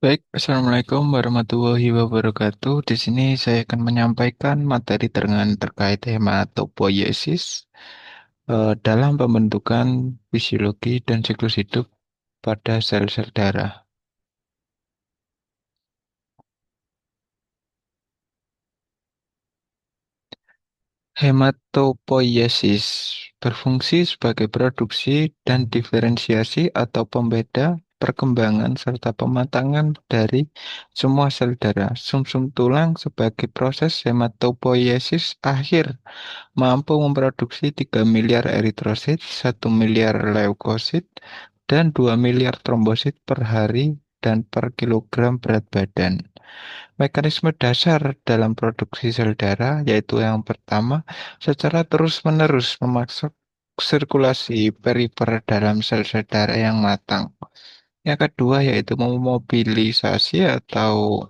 Baik, Assalamualaikum warahmatullahi wabarakatuh. Di sini saya akan menyampaikan materi terkait hematopoiesis dalam pembentukan fisiologi dan siklus hidup pada sel-sel darah. Hematopoiesis berfungsi sebagai produksi dan diferensiasi atau pembeda perkembangan serta pematangan dari semua sel darah. Sumsum tulang sebagai proses hematopoiesis akhir mampu memproduksi 3 miliar eritrosit, 1 miliar leukosit, dan 2 miliar trombosit per hari dan per kilogram berat badan. Mekanisme dasar dalam produksi sel darah yaitu yang pertama, secara terus-menerus memaksa sirkulasi perifer dalam sel-sel darah yang matang. Yang kedua yaitu memobilisasi atau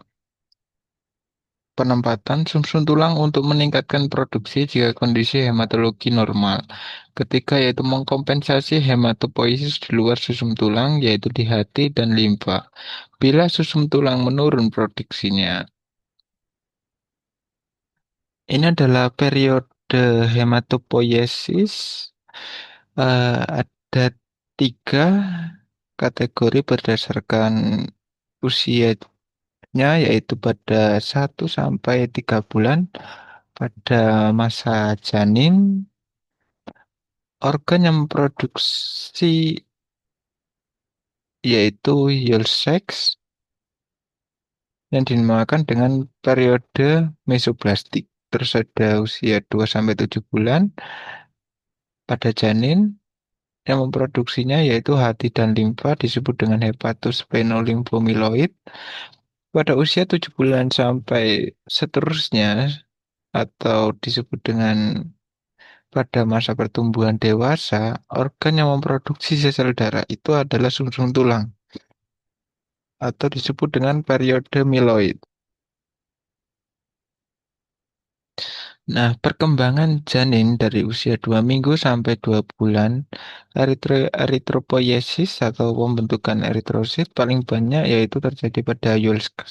penempatan sumsum tulang untuk meningkatkan produksi jika kondisi hematologi normal. Ketiga yaitu mengkompensasi hematopoiesis di luar sumsum tulang yaitu di hati dan limfa. Bila sumsum tulang menurun produksinya. Ini adalah periode hematopoiesis. Ada tiga kategori berdasarkan usianya, yaitu pada 1 sampai 3 bulan, pada masa janin, organ yang memproduksi yaitu Yolk seks yang dinamakan dengan periode mesoplastik. Terus ada usia 2 sampai 7 bulan pada janin yang memproduksinya yaitu hati dan limfa disebut dengan hepatosplenolimfomiloid. Pada usia 7 bulan sampai seterusnya atau disebut dengan pada masa pertumbuhan dewasa, organ yang memproduksi sel darah itu adalah sumsum tulang atau disebut dengan periode miloid. Nah, perkembangan janin dari usia 2 minggu sampai 2 bulan, eritropoiesis atau pembentukan eritrosit paling banyak yaitu terjadi pada Yolk.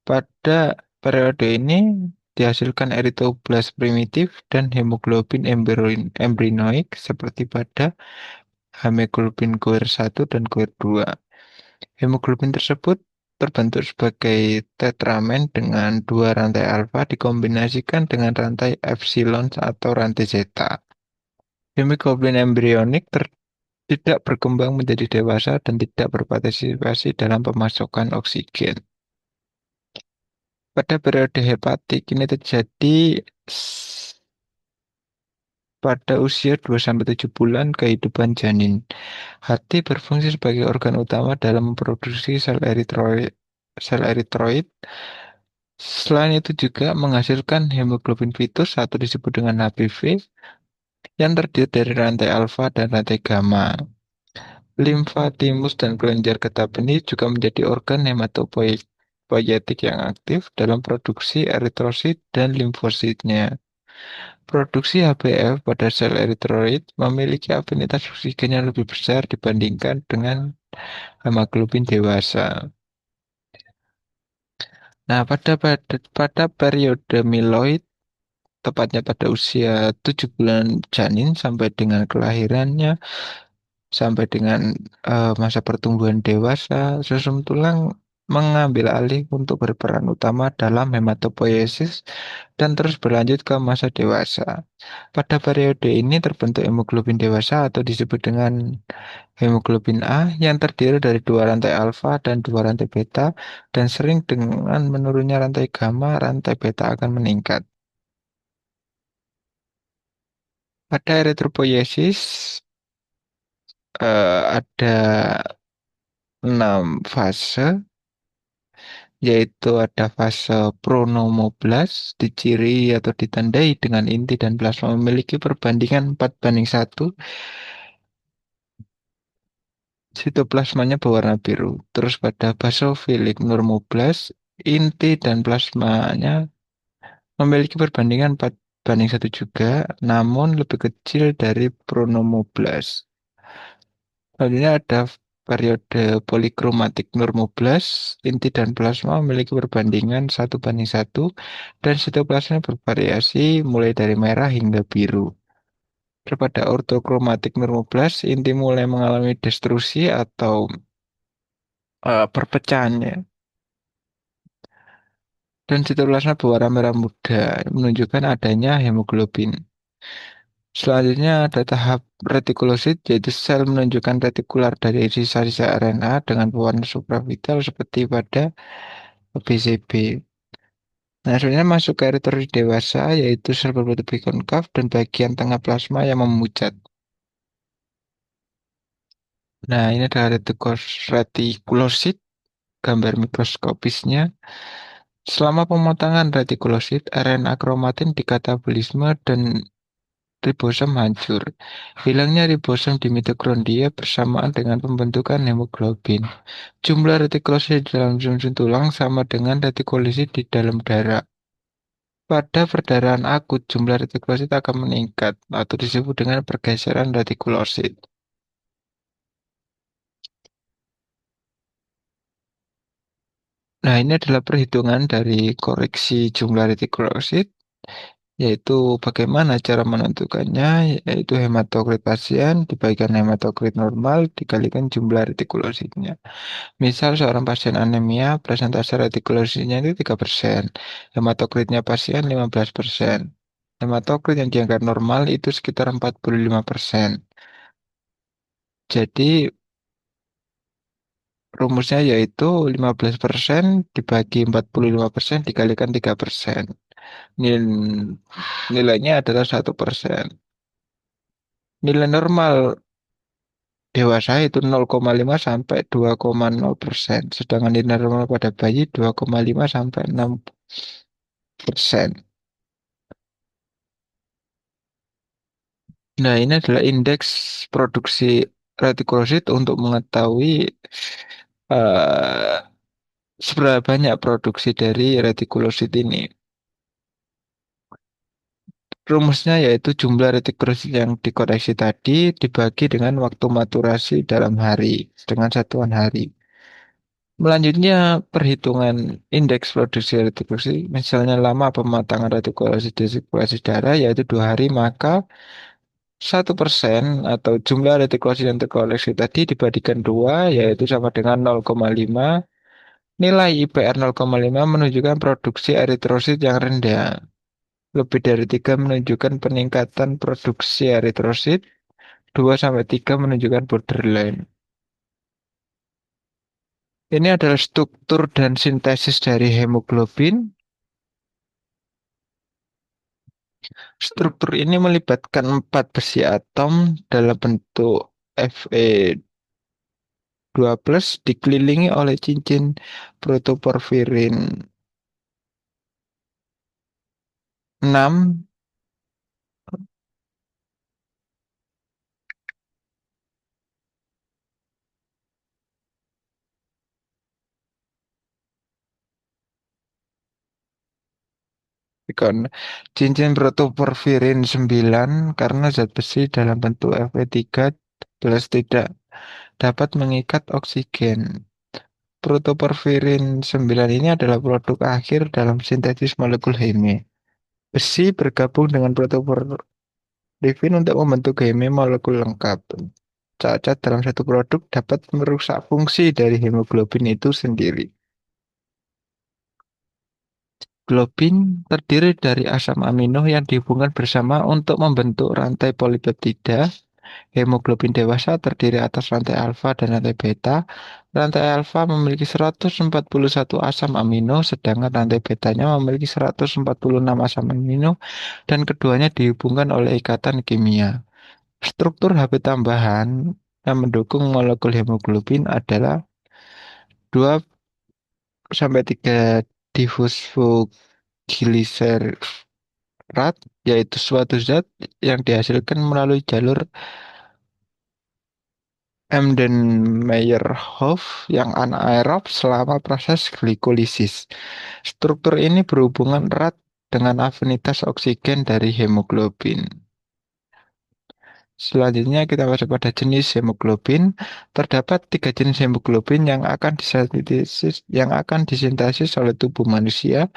Pada periode ini dihasilkan eritroblas primitif dan hemoglobin embryonik seperti pada hemoglobin Koer 1 dan Koer 2. Hemoglobin tersebut terbentuk sebagai tetramer dengan dua rantai alfa dikombinasikan dengan rantai epsilon atau rantai zeta. Hemoglobin embryonik tidak berkembang menjadi dewasa dan tidak berpartisipasi dalam pemasokan oksigen. Pada periode hepatik ini terjadi pada usia 2 sampai 7 bulan kehidupan janin. Hati berfungsi sebagai organ utama dalam memproduksi sel eritroid. Selain itu juga menghasilkan hemoglobin fetus atau disebut dengan HBV yang terdiri dari rantai alfa dan rantai gamma. Limfa, timus, dan kelenjar getah benih juga menjadi organ hematopoietik yang aktif dalam produksi eritrosit dan limfositnya. Produksi HbF pada sel eritroid memiliki afinitas oksigen yang lebih besar dibandingkan dengan hemoglobin dewasa. Nah, pada periode miloid, tepatnya pada usia 7 bulan janin sampai dengan kelahirannya, sampai dengan masa pertumbuhan dewasa, sumsum tulang mengambil alih untuk berperan utama dalam hematopoiesis dan terus berlanjut ke masa dewasa. Pada periode ini terbentuk hemoglobin dewasa atau disebut dengan hemoglobin A yang terdiri dari dua rantai alfa dan dua rantai beta, dan sering dengan menurunnya rantai gamma, rantai beta akan meningkat. Pada eritropoiesis ada 6 fase, yaitu ada fase pronomoblas, diciri atau ditandai dengan inti dan plasma memiliki perbandingan 4:1. Sitoplasmanya berwarna biru. Terus pada basofilik normoblas, inti dan plasmanya memiliki perbandingan 4:1 juga, namun lebih kecil dari pronomoblas. Selanjutnya ada periode polikromatik normoblas, inti dan plasma memiliki perbandingan 1:1, dan sitoplasma bervariasi mulai dari merah hingga biru. Pada ortokromatik normoblas, inti mulai mengalami destruksi atau perpecahan ya. Dan sitoplasma berwarna merah muda menunjukkan adanya hemoglobin. Selanjutnya ada tahap retikulosit, yaitu sel menunjukkan retikular dari sisa-sisa RNA dengan pewarna supravital seperti pada BCB. Nah, sebenarnya masuk ke eritrosit dewasa, yaitu sel berbentuk bikonkav dan bagian tengah plasma yang memucat. Nah, ini adalah retikulosit, gambar mikroskopisnya. Selama pemotongan retikulosit, RNA kromatin dikatabolisme dan ribosom hancur. Hilangnya ribosom di mitokondria bersamaan dengan pembentukan hemoglobin. Jumlah retikulosit di dalam sumsum tulang sama dengan retikulosit di dalam darah. Pada perdarahan akut, jumlah retikulosit akan meningkat atau disebut dengan pergeseran retikulosit. Nah, ini adalah perhitungan dari koreksi jumlah retikulosit, yaitu bagaimana cara menentukannya, yaitu hematokrit pasien dibagikan hematokrit normal dikalikan jumlah retikulositnya. Misal seorang pasien anemia, presentase retikulositnya itu 3%, hematokritnya pasien 15%. Hematokrit yang dianggap normal itu sekitar 45%. Jadi rumusnya yaitu 15% dibagi 45% dikalikan 3%. Nilainya adalah 1%. Nilai normal dewasa itu 0,5 sampai 2,0%. Sedangkan nilai normal pada bayi 2,5 sampai 6%. Nah, ini adalah indeks produksi retikulosit untuk mengetahui eh, seberapa banyak produksi dari retikulosit ini. Rumusnya yaitu jumlah retikulosit yang dikoreksi tadi dibagi dengan waktu maturasi dalam hari dengan satuan hari. Melanjutnya perhitungan indeks produksi retikulosit, misalnya lama pematangan retikulosit darah yaitu 2 hari, maka 1% atau jumlah retikulosit yang terkoleksi tadi dibandingkan 2 yaitu sama dengan 0,5. Nilai IPR 0,5 menunjukkan produksi eritrosit yang rendah. Lebih dari 3 menunjukkan peningkatan produksi eritrosit. 2 sampai 3 menunjukkan borderline. Ini adalah struktur dan sintesis dari hemoglobin. Struktur ini melibatkan 4 besi atom dalam bentuk Fe2+ dikelilingi oleh cincin protoporfirin 6. Ikon. Cincin protoporfirin 9 karena zat besi dalam bentuk Fe3+ tidak dapat mengikat oksigen. Protoporfirin 9 ini adalah produk akhir dalam sintesis molekul heme. Besi bergabung dengan protoporfirin untuk membentuk heme molekul lengkap. Cacat dalam satu produk dapat merusak fungsi dari hemoglobin itu sendiri. Globin terdiri dari asam amino yang dihubungkan bersama untuk membentuk rantai polipeptida. Hemoglobin dewasa terdiri atas rantai alfa dan rantai beta. Rantai alfa memiliki 141 asam amino, sedangkan rantai betanya memiliki 146 asam amino, dan keduanya dihubungkan oleh ikatan kimia. Struktur HP tambahan yang mendukung molekul hemoglobin adalah 2 sampai 3 difosfogiliserat, yaitu suatu zat yang dihasilkan melalui jalur Embden-Meyerhof yang anaerob selama proses glikolisis. Struktur ini berhubungan erat dengan afinitas oksigen dari hemoglobin. Selanjutnya kita masuk pada jenis hemoglobin. Terdapat tiga jenis hemoglobin yang akan disintesis oleh tubuh manusia,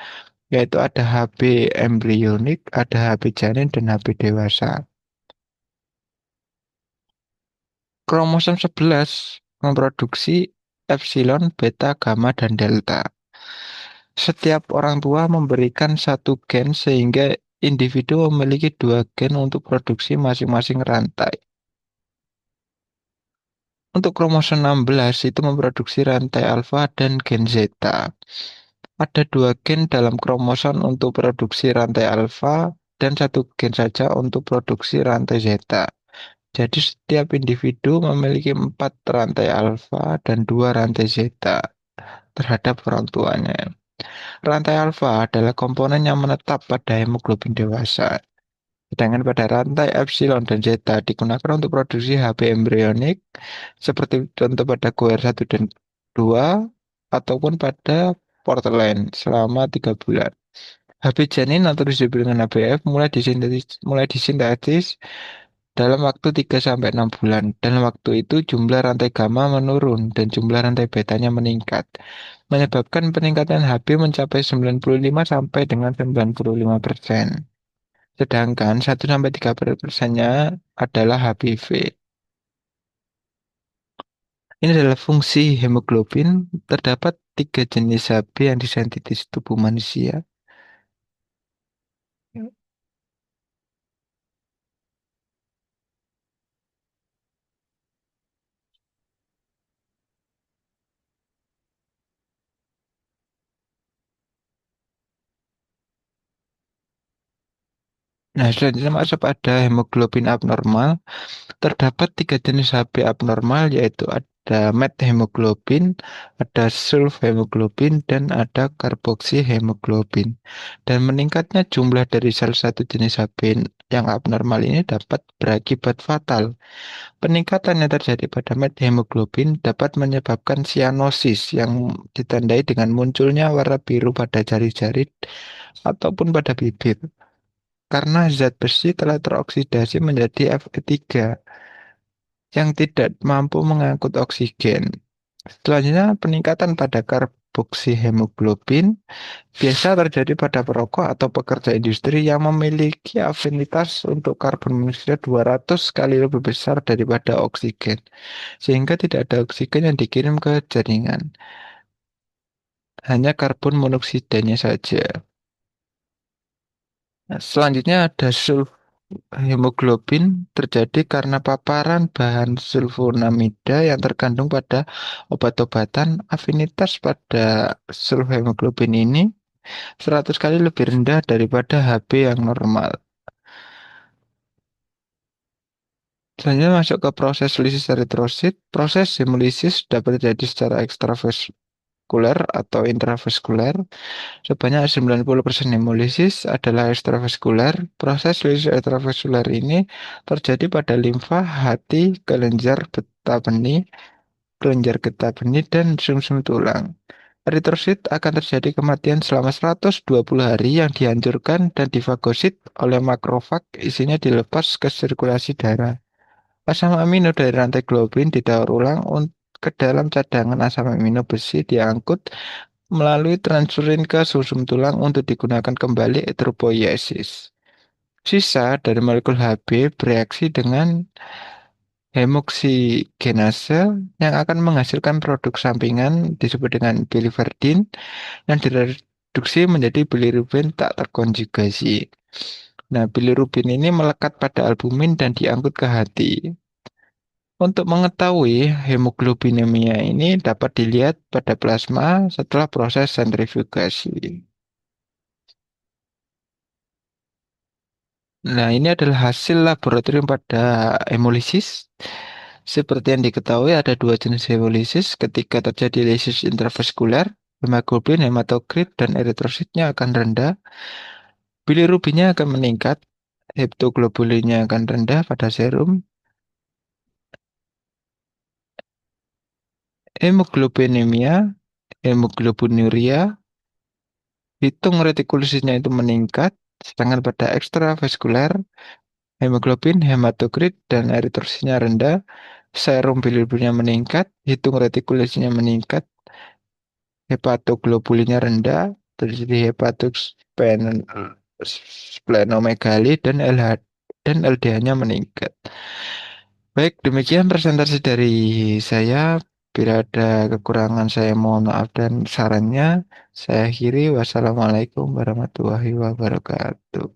yaitu ada Hb embrionik, ada Hb janin, dan Hb dewasa. Kromosom 11 memproduksi epsilon, beta, gamma, dan delta. Setiap orang tua memberikan satu gen sehingga individu memiliki dua gen untuk produksi masing-masing rantai. Untuk kromosom 16 itu memproduksi rantai alfa dan gen zeta. Ada dua gen dalam kromosom untuk produksi rantai alfa dan satu gen saja untuk produksi rantai zeta. Jadi setiap individu memiliki empat rantai alfa dan dua rantai zeta terhadap orang tuanya. Rantai alfa adalah komponen yang menetap pada hemoglobin dewasa. Sedangkan pada rantai epsilon dan zeta digunakan untuk produksi Hb embrionik seperti contoh pada Goer 1 dan 2 ataupun pada portalen selama 3 bulan. Hb janin atau disebut dengan HbF mulai disintetis dalam waktu 3 sampai 6 bulan. Dalam waktu itu jumlah rantai gamma menurun dan jumlah rantai betanya meningkat, menyebabkan peningkatan Hb mencapai 95 sampai dengan 95%. Sedangkan 1 sampai 3% adalah HbV. Ini adalah fungsi hemoglobin. Terdapat tiga jenis Hb yang disintetis tubuh manusia. Nah, selanjutnya masuk pada hemoglobin abnormal. Terdapat tiga jenis Hb abnormal, yaitu ada methemoglobin, ada sulfhemoglobin, dan ada karboksihemoglobin. Dan meningkatnya jumlah dari salah satu jenis Hb yang abnormal ini dapat berakibat fatal. Peningkatan yang terjadi pada methemoglobin dapat menyebabkan cyanosis yang ditandai dengan munculnya warna biru pada jari-jari ataupun pada bibir. Karena zat besi telah teroksidasi menjadi Fe3 yang tidak mampu mengangkut oksigen. Selanjutnya, peningkatan pada karboksihemoglobin biasa terjadi pada perokok atau pekerja industri yang memiliki afinitas untuk karbon monoksida 200 kali lebih besar daripada oksigen, sehingga tidak ada oksigen yang dikirim ke jaringan, hanya karbon monoksidanya saja. Nah, selanjutnya ada hemoglobin terjadi karena paparan bahan sulfonamida yang terkandung pada obat-obatan. Afinitas pada sulfhemoglobin ini 100 kali lebih rendah daripada Hb yang normal. Selanjutnya masuk ke proses lisis eritrosit. Proses hemolisis dapat terjadi secara ekstravaskuler atau intravaskuler. Sebanyak 90% hemolisis adalah ekstravaskuler. Proses lisis ekstravaskuler ini terjadi pada limfa, hati, kelenjar getah benih, dan sumsum tulang. Eritrosit akan terjadi kematian selama 120 hari yang dihancurkan dan difagosit oleh makrofag, isinya dilepas ke sirkulasi darah. Asam amino dari rantai globin didaur ulang ke dalam cadangan asam amino besi diangkut melalui transferin ke sumsum tulang untuk digunakan kembali eritropoiesis. Sisa dari molekul Hb bereaksi dengan hemoksigenase yang akan menghasilkan produk sampingan disebut dengan biliverdin yang direduksi menjadi bilirubin tak terkonjugasi. Nah, bilirubin ini melekat pada albumin dan diangkut ke hati. Untuk mengetahui hemoglobinemia ini dapat dilihat pada plasma setelah proses sentrifugasi. Nah, ini adalah hasil laboratorium pada hemolisis. Seperti yang diketahui ada dua jenis hemolisis. Ketika terjadi lisis intravaskuler, hemoglobin, hematokrit, dan eritrositnya akan rendah. Bilirubinnya akan meningkat. Heptoglobulinnya akan rendah pada serum. Hemoglobinemia, hemoglobinuria, hitung retikulosinya itu meningkat. Sedangkan pada ekstravaskuler, hemoglobin, hematokrit, dan eritrositnya rendah, serum bilirubinnya meningkat, hitung retikulasinya meningkat, hepatoglobulinnya rendah, terjadi splenomegali, dan LDH-nya meningkat. Baik, demikian presentasi dari saya. Bila ada kekurangan saya mohon maaf dan sarannya saya akhiri. Wassalamualaikum warahmatullahi wabarakatuh.